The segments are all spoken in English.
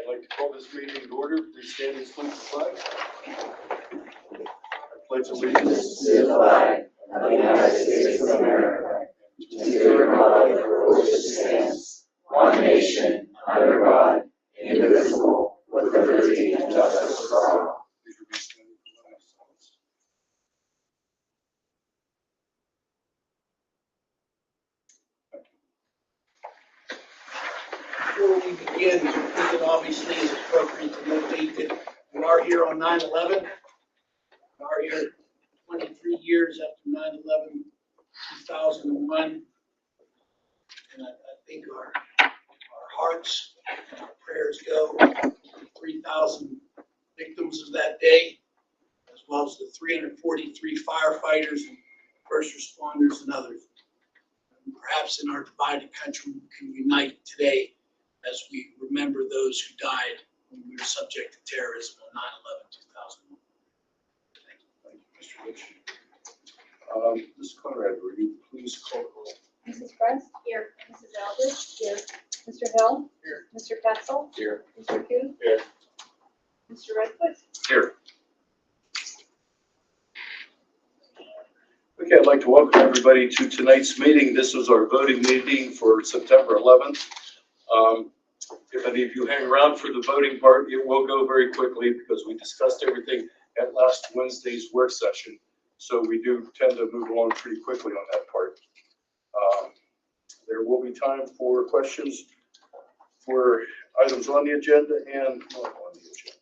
like to call this meeting to order. Please stand and salute the flag. I pledge allegiance to the flag of the United States of America, to the republic for which it stands, one nation, under God, indivisible, with liberty and justice for all. Before we begin, I think it obviously is appropriate to notate that we are here on 9/11. We are here 23 years after 9/11, 2001. And I think our hearts and our prayers go to 3,000 victims of that day, as well as the 343 firefighters and first responders and others. And perhaps in our divided country, we can unite today as we remember those who died when we were subject to terrorism on 9/11/2001. Thank you. Thank you, Mr. Rich. Ms. Conrad, will you please call the roll? Mrs. Prince? Here. Mrs. Eldridge? Here. Mr. Hill? Here. Mr. Ketchel? Here. Mr. Coon? Here. Mr. Redfoot? Here. Okay, I'd like to welcome everybody to tonight's meeting. This is our voting meeting for September 11th. If any of you hang around for the voting part, it will go very quickly because we discussed everything at last Wednesday's work session. So we do tend to move along pretty quickly on that part. There will be time for questions for items on the agenda and not on the agenda.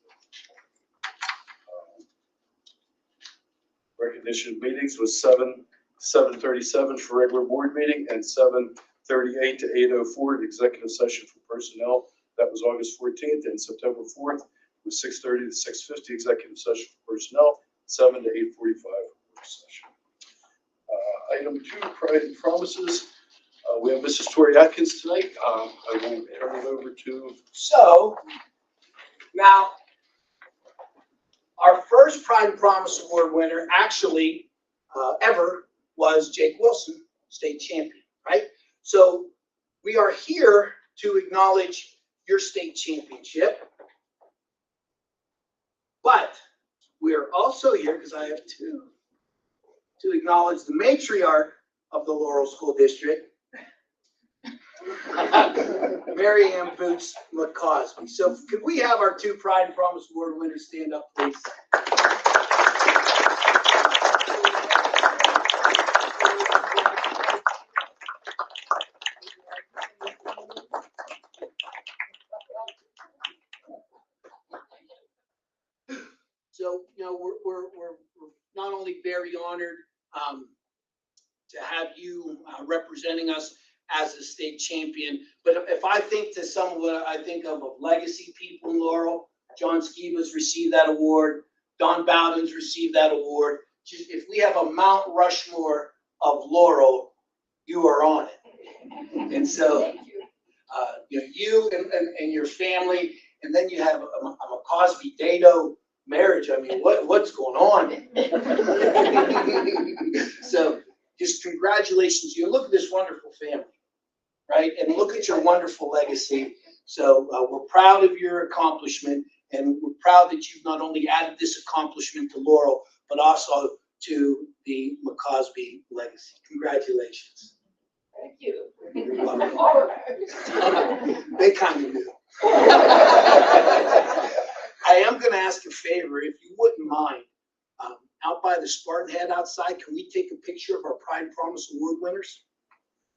Recognition of meetings was 7:37 for regular board meeting and 7:38 to 8:04 executive session for personnel. That was August 14th, and September 4th was 6:30 to 6:50 executive session for personnel, 7 to 8:45 work session. Item 2, pride and promises. We have Mrs. Tori Atkins tonight. I will turn it over to. So, now, our first Pride and Promise Award winner actually ever was Jake Wilson, state champion, right? So we are here to acknowledge your state championship, but we are also here because I have to acknowledge the matriarch of the Laurel School District, Mary Ann Boots McCosby. So could we have our 2 Pride and Promise Award winners stand up, please? So, you know, we're not only very honored to have you representing us as a state champion, but if I think to some of what I think of legacy people in Laurel, John Skiba's received that award, Don Bowden's received that award. Just if we have a Mount Rushmore of Laurel, you are on it. And so, you and your family, and then you have a Cosby Dado marriage. I mean, what's going on? So just congratulations. You look at this wonderful family, right? And look at your wonderful legacy. So we're proud of your accomplishment, and we're proud that you've not only added this accomplishment to Laurel, but also to the McCosby legacy. Congratulations. Thank you. You're welcome. They kind of knew. I am going to ask a favor, if you wouldn't mind, out by the Spartan Head outside, can we take a picture of our Pride and Promise Award winners?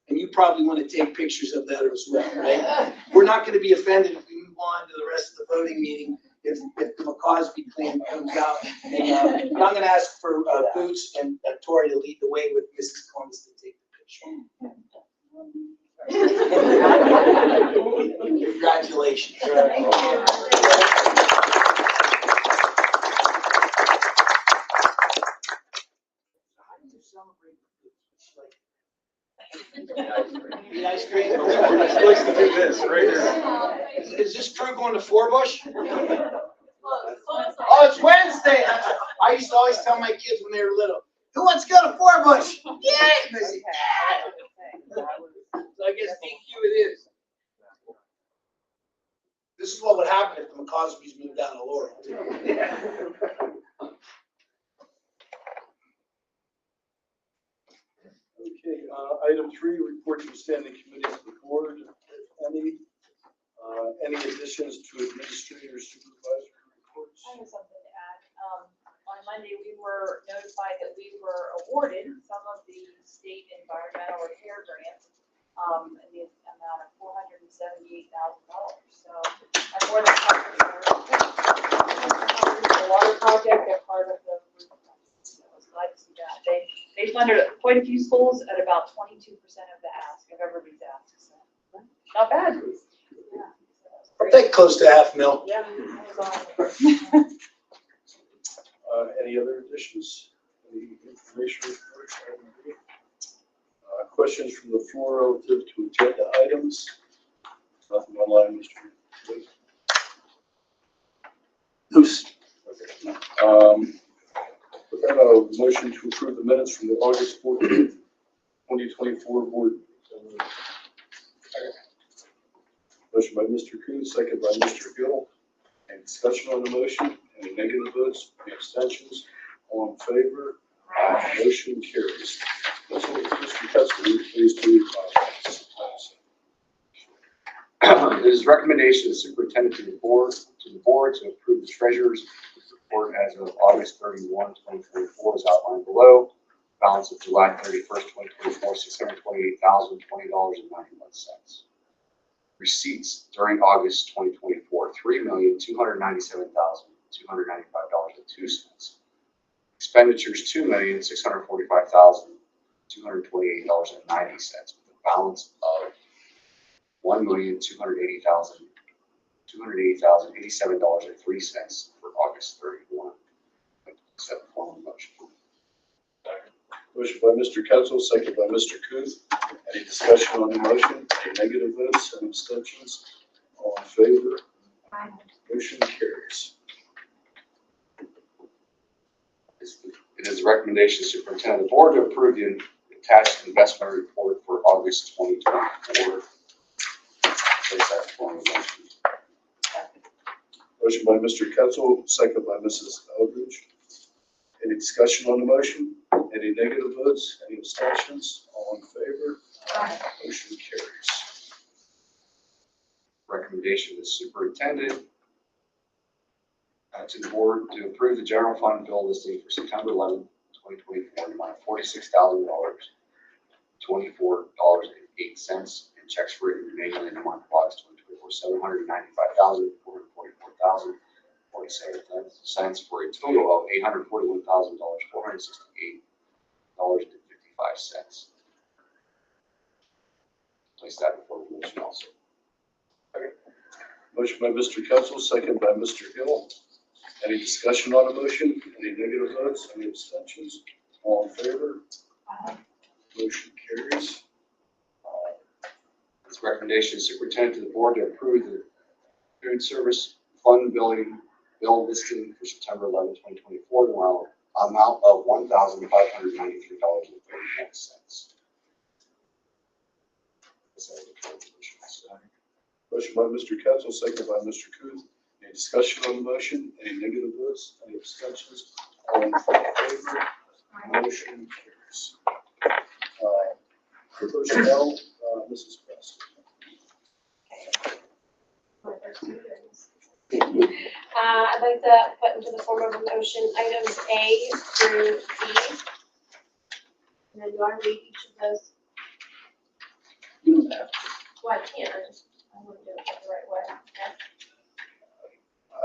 And you probably want to take pictures of that as well, right? We're not going to be offended if we move on to the rest of the voting meeting if the McCosby claim comes out. And, but I'm going to ask for Boots and Tori to lead the way with Mrs. Columbus to take the picture. Congratulations. Eat ice cream? She likes to do this right here. Is this crew going to Forbush? Oh, it's Wednesday. I used to always tell my kids when they were little, who wants to go to Forbush? Yeah. And they say, yeah. So I guess DQ it is. This is what would happen if the McCosby's moved down to Laurel. Okay, item 3, reports from standing committees of the board, if any. Any additions to administrator supervisory reports? I have something to add. On Monday, we were notified that we were awarded some of the state environmental repair grants, in the amount of $478,000. So I'm more than happy the water project, they're part of the roof. So I was glad to see that. They funded quite a few schools at about 22% of the ask of everybody's ask. So not bad. Yeah. I think close to $500,000. Yeah, that was awesome. Any other additions? Any information reports? Questions from the floor relative to agenda items? Nothing online, Mr. Loose. Okay. With that, a motion to approve the minutes from the August 14th, 2024 board. Motion by Mr. Coons, second by Mr. Gill. Any discussion on the motion? Any negative votes? Any abstentions? All in favor? Motion carries. Mr. Kessler, will you please do It is recommendation of the superintendent to the board to approve the treasurer's report as of August 31, 2024, as outlined below. Balance of July 31st, 2024, $628,020.91. Receipts during August 2024, $3,297,295.02. Expenditures, $2,645,228.90, with a balance of $1,280,087.03 for August 31. Accept the formal motion. motion by Mr. Ketchel, second by Mr. Coons. Any discussion on the motion? Any negative votes? Any abstentions? All in favor? Motion carries. It is a recommendation of the superintendent of the board to approve the attached investment report for August 2024. Place that formal motion. Motion by Mr. Ketchel, second by Mrs. Eldridge. Any discussion on the motion? Any negative votes? Any abstentions? All in favor? Motion carries. Recommendation of the superintendent to the board to approve the general fund bill listing for September 11, 2024, in the amount of $46,000, $24.08, and checks written remaining in the month of August 2024, $795,444,047 for a total of $841,468.55. Place that before the motion also. Motion by Mr. Ketchel, second by Mr. Hill. Any discussion on the motion? Any negative votes? Any abstentions? All in favor? Motion carries. It's recommendation of the superintendent to the board to approve the food service fund bill listing for September 11, 2024, the amount of $1,593.39. Motion by Mr. Ketchel, second by Mr. Coons. Any discussion on the motion? Any negative votes? Any abstentions? All in favor? Motion carries. For personnel, Mrs. Preston. I'd like to put into the form of a motion items A through D. And then do I read each of those? You don't have to. Well, I can, I want to do it the right way.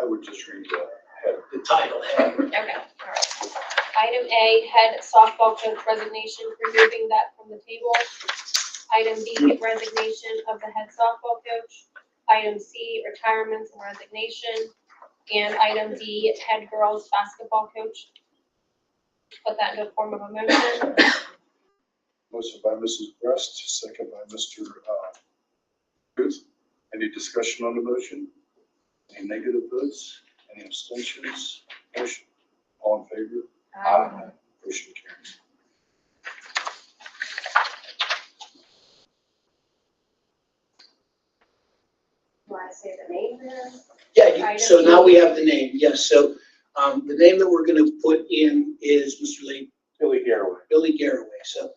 I would just read the header. The title, head. Okay, all right. Item A, head softball coach resignation, removing that from the table. Item B, resignation of the head softball coach. Item C, retirements and resignation. And item D, head girls basketball coach. Put that into a form of a motion. Motion by Mrs. Breast, second by Mr. Booth. Any discussion on the motion? Any negative votes? Any abstentions? Motion, all in favor? Motion carries. want to say the name there? Yeah, so now we have the name, yes. So the name that we're going to put in is Mr. Lee, Billy Garraway. Billy Garraway. So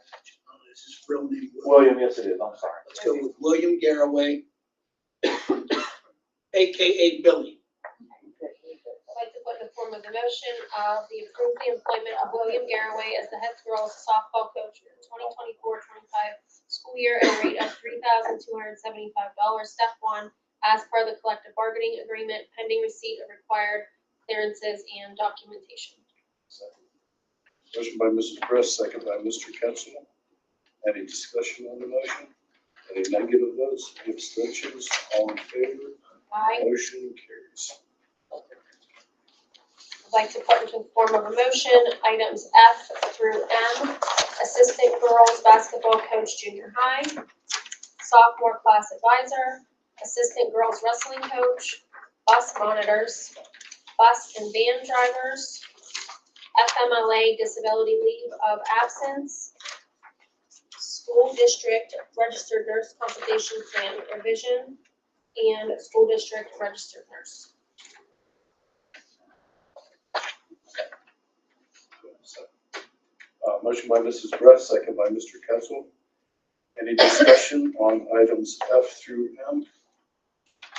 this is his real name. William, yes it is, I'm sorry. Let's go with William Garraway, AKA Billy. I'd like to put in the form of the motion of the approve the employment of William Garraway as the head girls softball coach for the 2024-25 school year at a rate of $3,275, step one, as per the collective bargaining agreement, pending receipt of required clearances and documentation. Motion by Mrs. Bress, second by Mr. Ketchel. Any discussion on the motion? Any negative votes, any abstentions, all in favor? Aye. Motion carries. I'd like to put into the form of a motion, items F through M, assistant girls basketball coach junior high, sophomore class advisor, assistant girls wrestling coach, bus monitors, bus and van drivers, FMLA disability leave of absence, school district registered nurse consultation plan revision, and school district registered nurse. Motion by Mrs. Bress, second by Mr. Ketchel. Any discussion on items F through M?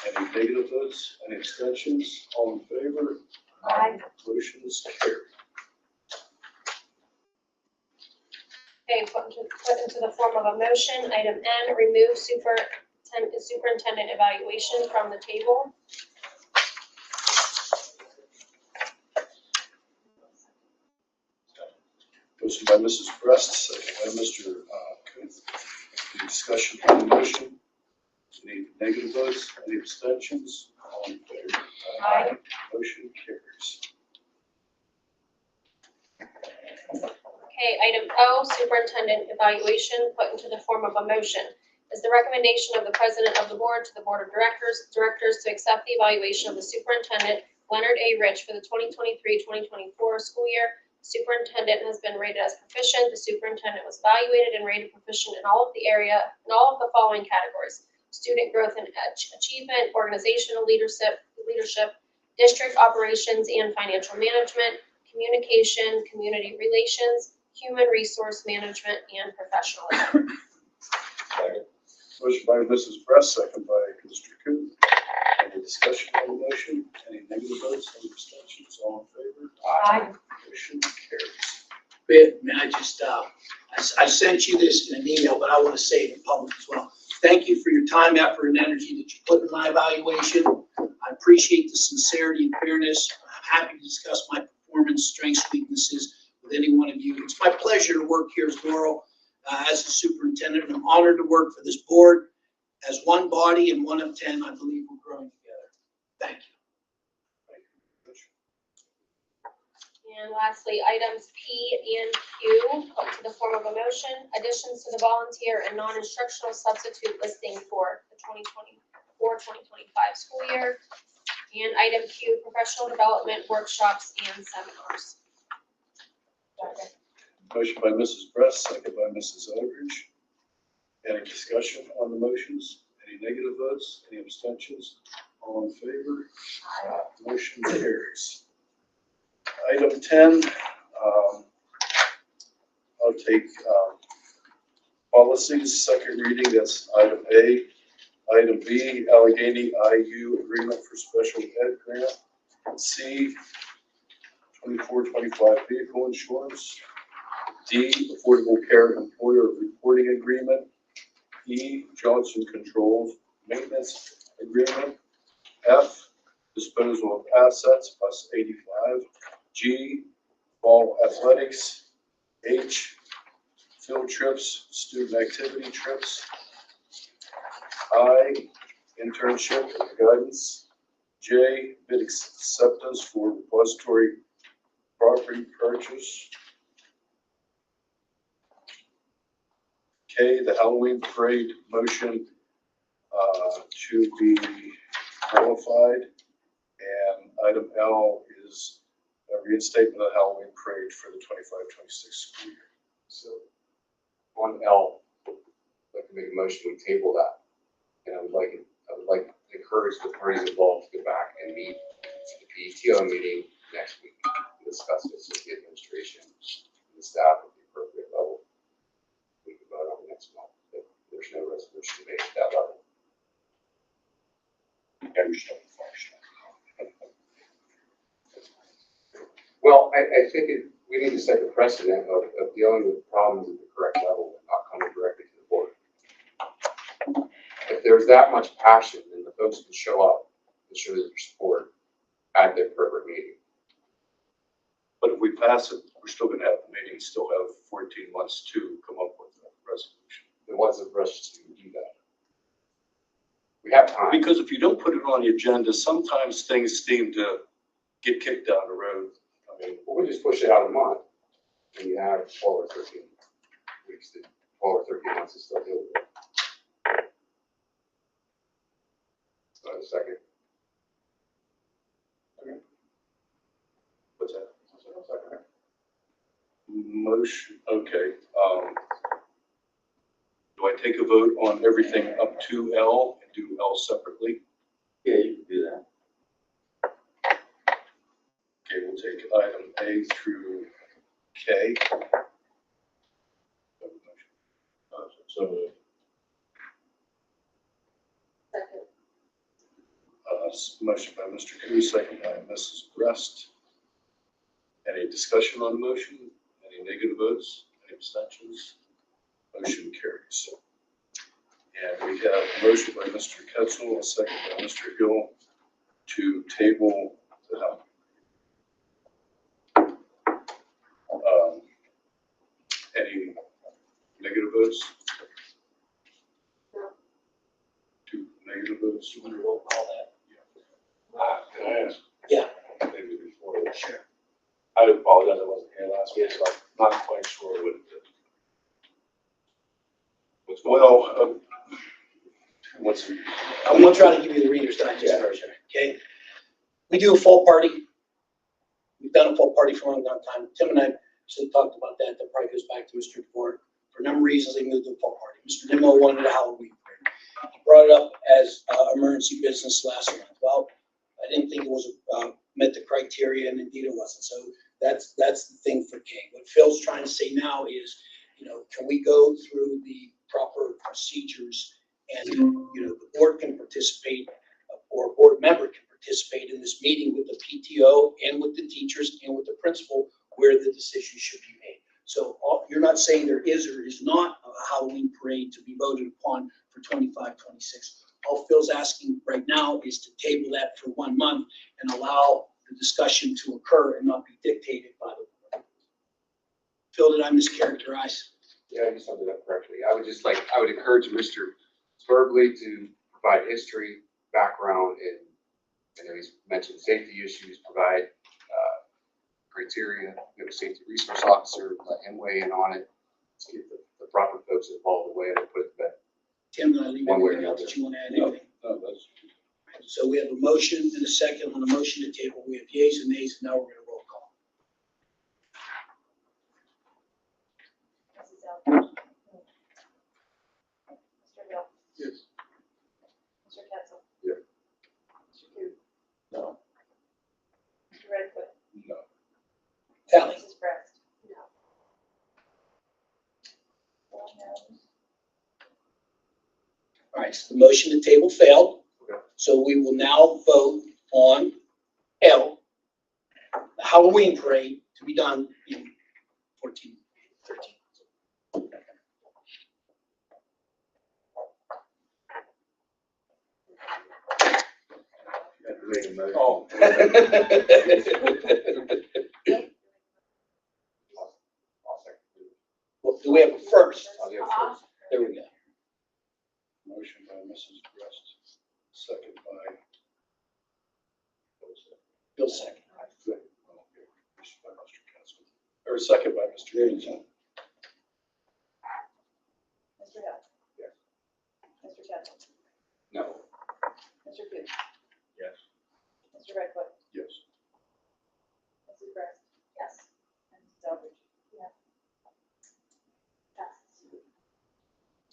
Any negative votes, any abstentions, all in favor? Aye. Motion is carried. Okay, put into the form of a motion, item N, remove superintendent evaluation from the table. Motion by Mrs. Bress, second by Mr. Kuth. Any discussion on the motion? Any negative votes, any abstentions, all in favor? Aye. Motion carries. Okay, item O, superintendent evaluation, put into the form of a motion. Is the recommendation of the president of the board to the board of directors to accept the evaluation of the superintendent, Leonard A. Rich, for the 2023-2024 school year. Superintendent has been rated as proficient. The superintendent was evaluated and rated proficient in all of the following categories: student growth and achievement, organizational leadership, district operations and financial management, communication, community relations, human resource management, and professionalism. Motion by Mrs. Bress, second by Mr. Kuth. Any discussion on the motion? Any negative votes, any abstentions, all in favor? Aye. Motion carries. May I just, I sent you this in an email, but I want to say it in public as well. Thank you for your time, effort, and energy that you put in my evaluation. I appreciate the sincerity and fairness. I'm happy to discuss my performance, strengths, weaknesses with any one of you. It's my pleasure to work here as Laurel as the superintendent, and I'm honored to work for this board. As one body and one of 10, I believe we're growing together. Thank you. And lastly, items P and Q, put to the form of a motion, additions to the volunteer and non-instructional substitute listing for the 2024-2025 school year. And item Q, professional development workshops and seminars. Motion by Mrs. Bress, second by Mrs. Eldridge. Any discussion on the motions? Any negative votes? Any abstentions? All in favor? Motion carries. Item 10, I'll take policies, second reading, that's item A. Item B, Allegheny IU agreement for special ed grant. C, 24-25 vehicle insurance. D, affordable care employer reporting agreement. E, Johnson Controls maintenance agreement. F, disposal of assets, bus 85. G, fall athletics. H, field trips, student activity trips. I, internship and guidance. J, bid acceptance for repository property purchase. K, the Halloween parade motion to be qualified. And item L is a reinstatement of the Halloween parade for the 25-26 school year. So, on L, I'd like to make a motion to table that. And I would like to encourage encourage the parties involved to get back and meet at the PTO meeting next week to discuss this with the administration and the staff at the appropriate level. We can vote on it next month if there's no resolution made at that level. Well, I think we need to set the precedent of dealing with problems at the correct level and not coming directly to the board. If there's that much passion, then the folks can show up and show their support at the appropriate meeting. But if we pass it, we're still gonna have the meeting, still have 14 months to come up with a resolution. There was a rush to do that. We have time. Because if you don't put it on the agenda, sometimes things seem to get kicked down the road. I mean, Well, we just push it out a month, and you have 12 or 13 weeks, 12 or 13 months to still deal with it. A second. what's that? Motion, okay. Do I take a vote on everything up to L and do L separately? Yeah, you can do that. Okay, we'll take item A through K. So, Second. motion by Mr. Coos, second by Mrs. Brest. Any discussion on the motion? Any negative votes? Any abstentions? Motion carries. And we have a motion by Mr. Ketchel, a second by Mr. Hill to table the any negative votes? No. Two negative votes? You want to roll call that? Can I ask? Yeah. Maybe before. Sure. I apologize, I wasn't here last week, so I'm not quite sure what's going on. Well, I'm gonna try to give you the Reader's Digest version, okay? We do a fall party. We've done a fall party for a long time. Tim and I actually talked about that. That probably goes back to Mr. DeVore. For a number of reasons, they moved to a fall party. Mr. Nimmo wanted a Halloween party. He brought it up as emergency business last month. Well, I didn't think it was, met the criteria, and indeed it wasn't. So that's the thing for King. What Phil's trying to say now is, can we go through the proper procedures and, the board can participate, or a board member can participate in this meeting with the PTO and with the teachers and with the principal where the decision should be made. So you're not saying there is or is not a Halloween parade to be voted upon for 25, 26. All Phil's asking right now is to table that for 1 month and allow the discussion to occur and not be dictated by the board. Phil, did I mischaracterize? Yeah, you summed it up correctly. I would encourage Mr. Swerbley to provide history, background, and I know he's mentioned safety issues, provide criteria. We have a safety resource officer, let him weigh in on it. Let's get the proper folks involved the way to put it to bed. Tim, did I leave One way or anything else the that you want to add No, anything? no, that's. So we have a motion and a second on the motion to table. We have yeas and nays, and now we're going to roll call. Mrs. Elder? Mr. Hill? Yes. Mr. Ketchel? Yeah. Mr. Coos? No. Mr. Redfoot? No. Tally. Mrs. Brest? No. 4 noes. All right, so the motion to table failed. Okay. So we will now vote on L, the Halloween parade to be done in 14, 13. Oh. I'll second it. Well, do we have a first? I'll do it first. There we go. Motion by Mrs. Brest, second by. Bill second. By Mr. Ketchel. Or second by Mr. Hill. Mr. Hill? Yes. Mr. Ketchel? No. Mr. Coos? Yes. Mr. Redfoot? Yes. Mrs. Brest? Yes. And Mrs. Eldridge? Yes.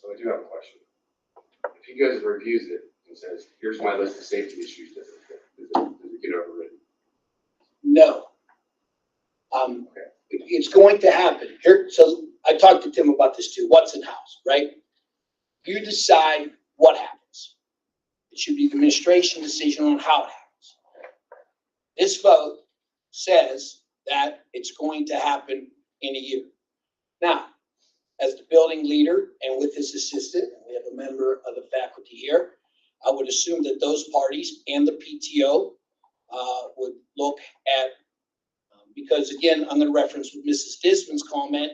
So I do have a question. If he goes and reviews it and says, Here's my list of safety issues. Does it get overridden? No. It's going to happen. Here, so I talked to Tim about this too. What's in house, right? You decide what happens. It should be the administration decision on how it happens. This vote says that it's going to happen in a year. Now, as the building leader and with his assistant, and we have a member of the faculty here, I would assume that those parties and the PTO would look at, because again, I'm going to reference with Mrs. Disman's comment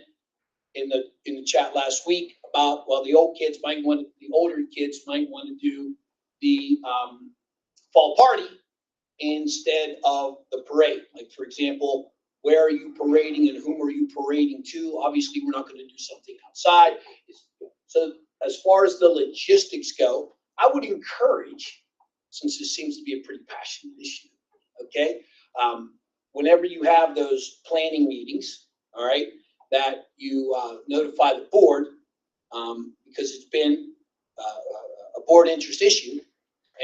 in the chat last week about, well, the older kids might want to do the fall party instead of the parade. Like, for example, where are you parading and whom are you parading to? Obviously, we're not going to do something outside. So as far as the logistics go, I would encourage, since this seems to be a pretty passionate issue, okay? Whenever you have those planning meetings, all right, that you notify the board, because it's been a board interest issue,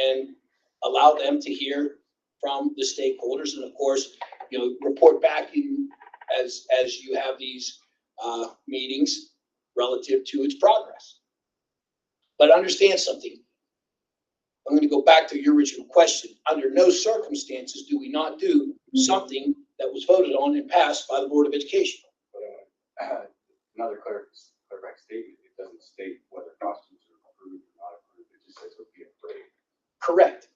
and allow them to hear from the stakeholders, and of course, report back as you have these meetings relative to its progress. But understand something. I'm going to go back to your original question. Under no circumstances do we not do something that was voted on and passed by the Board of Education. Another clarifying statement, it doesn't state whether costumes are approved or not approved, it just says it'll be a parade. Correct.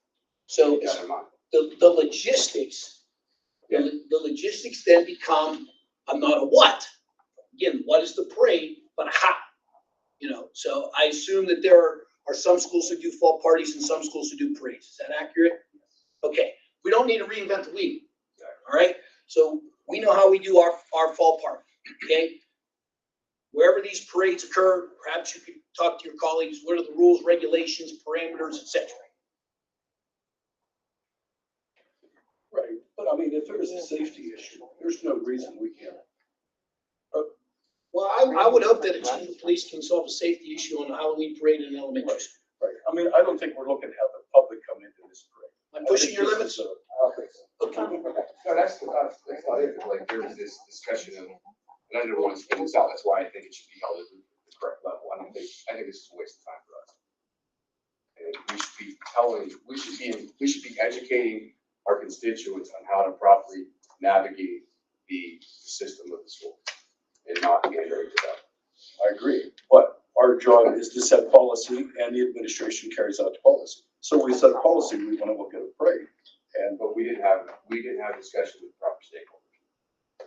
So Keep that in mind. the logistics, the logistics then become not a what. Again, what is the parade, but a how. So I assume that there are some schools that do fall parties and some schools that do parades. Is that accurate? Okay. We don't need to reinvent the wheel. All right. So we know how we do our fall party. Okay. Wherever these parades occur, perhaps you could talk to your colleagues. What are the rules, regulations, parameters, etc. Right, but I mean, if there is a safety issue, there's no reason we can't. Well, I would hope that a chief of police can solve a safety issue on a Halloween parade in an elementary school. Right, I mean, I don't think we're looking to have the public come into this parade. I'm pushing your limits. No, that's not it. Like, there's this discussion of, and I didn't want to spin this out, that's why I think it should be held at the correct level. I think this is a waste of time for us. And we should be educating our constituents on how to properly navigate the system of the school and not pandering to them. I agree, but our job is to set policy and the administration carries out the policy. So we set policy, we want to look at a parade. But we didn't have discussion with proper stakeholders.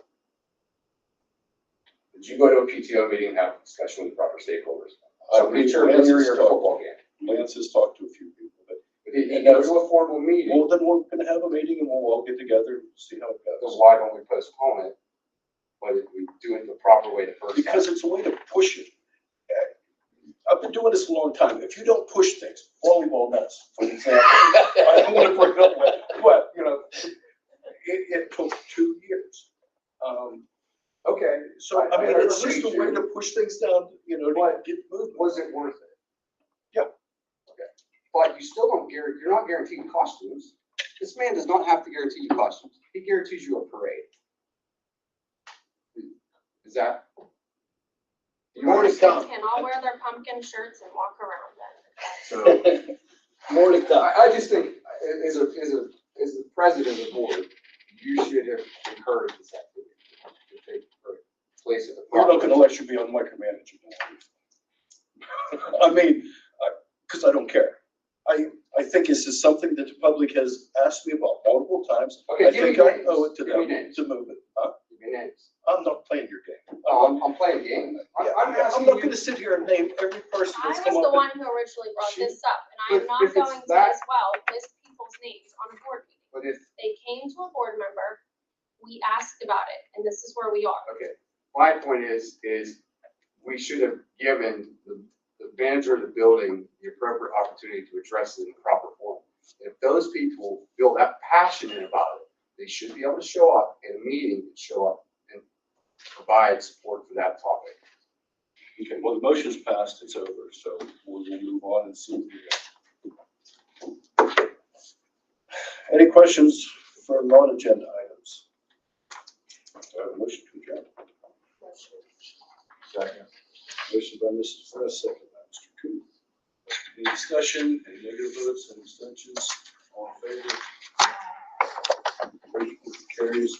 Did you go to a PTO meeting and have a discussion with proper stakeholders? So pretty sure Lance you're has at a talked- football game. Lance has talked to a few people, but You go to a formal meeting, well, then we're going to have a meeting and we'll all get together and see how it so goes. why don't we postpone it? Why did we do it the proper way the first time? Because it's a way to push it. I've been doing this a long time. If you don't push things, volleyball nets, for example. I don't want to bring it up, but, it took 2 years. Okay, So, I mean, I it's just a agree, way to Jim. push things down, to get moving. Was it worth it? Yeah. Okay, but you still don't you're not guaranteed costumes. This man does not have to guarantee you costumes. He guarantees you a parade. Is that? More to come. Can all wear their pumpkin shirts and walk around then. So, More to come. I just think, as the president of the board, you should have encouraged this activity to take place at the We're not proper. going to let you be on micromanaging. I mean, because I don't care. I think this is something that the public has asked me about multiple times. Okay, I give me think I names. owe it to Give me them names. to move it. Huh? Give me names. I'm not playing your game. I'm playing games. I'm I'm asking not you. going to sit here and name every person I that's was come the up. one who originally brought this up, and I am But not if it's going to that- as well list people's names on a board meeting. But if, They came to a board member, we asked about it, and this is where we are. okay, my point is we should have given the manager of the building the appropriate opportunity to address it in the proper form. If those people feel that passionate about it, they should be able to show up in a meeting and show up and provide support for that topic. Okay, well, the motion's passed, it's over, so we'll move on and see what we got. Any questions for non-agenda items? Do I have a motion to adjourn? Second. Motion by Mrs. Fress, second by Mr. Coon. Any discussion, any negative votes, any abstentions? All in favor? Motion carries.